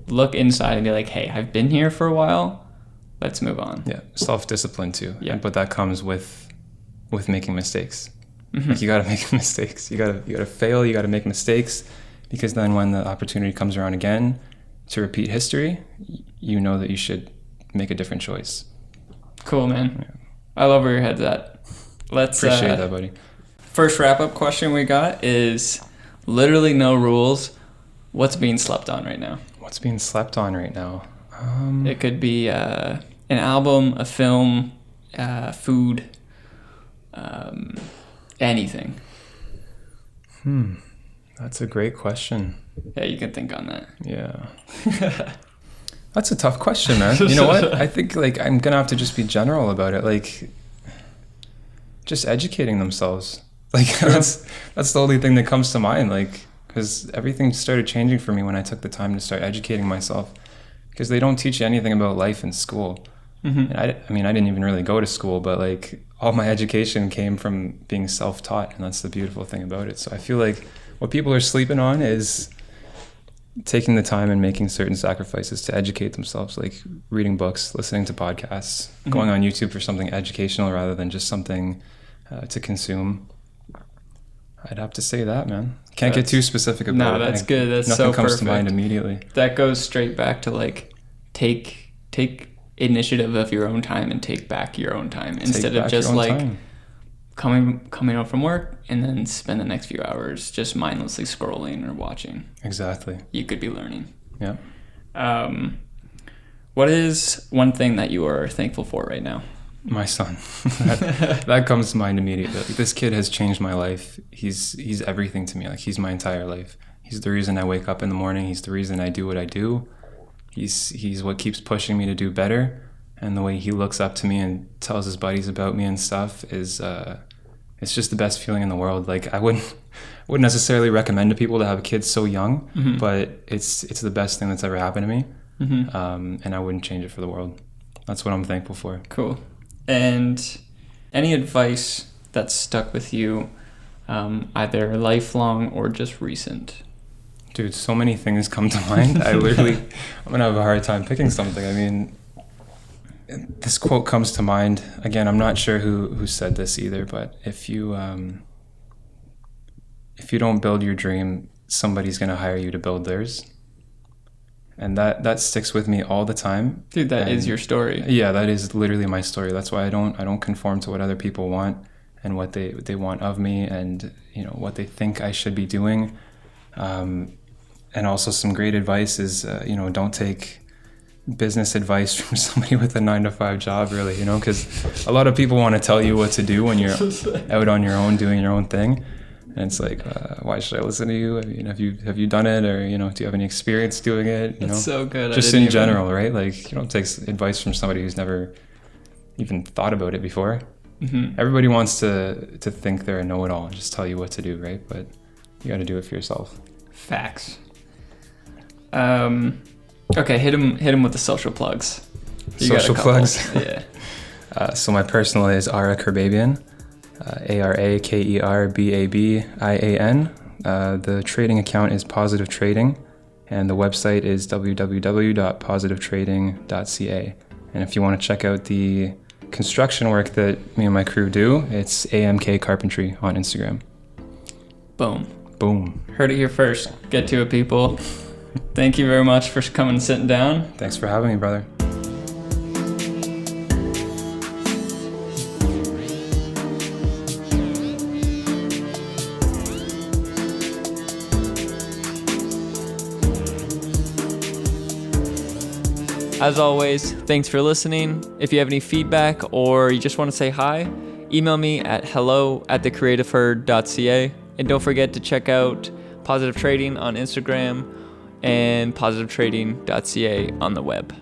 look inside and be like, hey, I've been here for a while, let's move on. Yeah, self-discipline too. Yeah. But that comes with making mistakes. Like, you got to make mistakes. You got to fail. You got to make mistakes, because then when the opportunity comes around again to repeat history, you know that you should make a different choice. Cool, man. Yeah. I love where your head's at. Let's appreciate that, buddy. First wrap-up question we got is literally no rules. What's being slept on right now? What's being slept on right now? It could be an album, a film, food, anything. That's a great question. Yeah, you can think on that. Yeah. That's a tough question, man. You know what? I think like I'm gonna have to just be general about it. Like, just educating themselves. Like, that's the only thing that comes to mind. Like, because everything started changing for me when I took the time to start educating myself. Because they don't teach you anything about life in school. And I didn't even really go to school, but like, all my education came from being self-taught, and that's the beautiful thing about it. So I feel like what people are sleeping on is taking the time and making certain sacrifices to educate themselves, like reading books, listening to podcasts, going on YouTube for something educational rather than just something to consume. I'd have to say that, man. Can't get too specific about it. No, that's good. That's nothing so comes perfect. to mind immediately. That goes straight back to like take initiative of your own time and take back your own time instead of back just your own like time. coming out from work and then spend the next few hours just mindlessly scrolling or watching. Exactly. You could be learning. Yeah. What is one thing that you are thankful for right now? My son. that comes to mind immediately. Like, this kid has changed my life. He's everything to me. Like, he's my entire life. He's the reason I wake up in the morning. He's the reason I do what I do. He's what keeps pushing me to do better. And the way he looks up to me and tells his buddies about me and stuff is it's just the best feeling in the world. Like, I wouldn't necessarily recommend to people to have kids so young, but it's the best thing that's ever happened to me. And I wouldn't change it for the world. That's what I'm thankful for. Cool. And any advice that's stuck with you, either lifelong or just recent? Dude, so many things come to mind. I'm going to have a hard time picking something. I mean, this quote comes to mind. Again, I'm not sure who said this either, but if you don't build your dream, somebody's going to hire you to build theirs. And that sticks with me all the time. Dude, that is your story. Yeah, that is literally my story. That's why I don't conform to what other people want and what they want of me, and what they think I should be doing. And also some great advice is don't take business advice from somebody with a 9-to-5 job, really, because a lot of people want to tell you what to do when you're out on your own doing your own thing. And it's like, why should I listen to you? I mean, have you done it, or do you have any experience doing it? That's so good. Just in general, right? Like, you don't take advice from somebody who's never even thought about it before. Everybody wants to think they're a know-it-all and just tell you what to do, right? But you got to do it for yourself. Facts. Okay, hit him with the social plugs. Social plugs. Yeah. So my personal is Ara Kerbabian. AraKerbabian. The trading account is Positive Trading, and the website is www.positivetrading.ca. And if you want to check out the construction work that me and my crew do, it's AMK Carpentry on Instagram. Boom. Heard it here first. Get to it, people. Thank you very much for coming and sitting down. Thanks for having me, brother. As always, thanks for listening. If you have any feedback or you just want to say hi, email me at hello@thecreativeherd.ca. And don't forget to check out Positive Trading on Instagram and positivetrading.ca on the web.